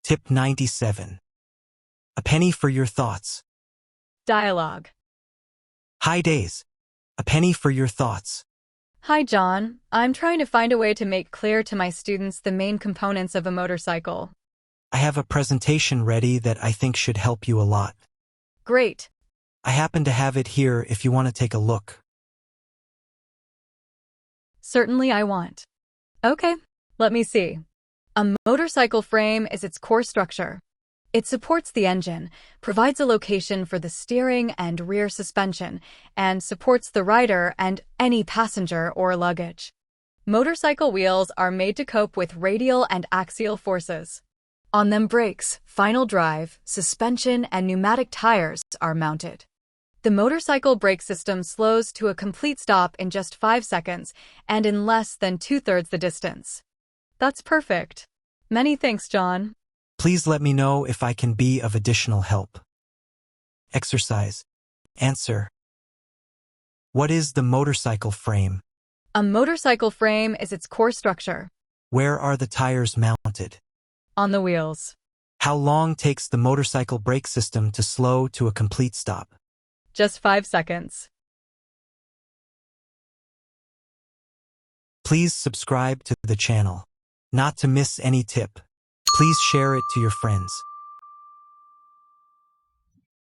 Tip 97. A penny for your thoughts. Dialogue. Hi Days. A penny for your thoughts. Hi, John. I'm trying to find a way to make clear to my students the main components of a motorcycle. I have a presentation ready that I think should help you a lot. Great. I happen to have it here if you want to take a look. Certainly I want. Okay, let me see. A motorcycle frame is its core structure. It supports the engine, provides a location for the steering and rear suspension, and supports the rider and any passenger or luggage. Motorcycle wheels are made to cope with radial and axial forces. On them brakes, final drive, suspension, and pneumatic tires are mounted. The motorcycle brake system slows to a complete stop in just 5 seconds and in less than 2/3 the distance. That's perfect. Many thanks, John. Please let me know if I can be of additional help. Exercise. Answer. What is the motorcycle frame? A motorcycle frame is its core structure. Where are the tires mounted? On the wheels. How long takes the motorcycle brake system to slow to a complete stop? Just 5 seconds. Please subscribe to the channel. Not to miss any tip. Please share it to your friends.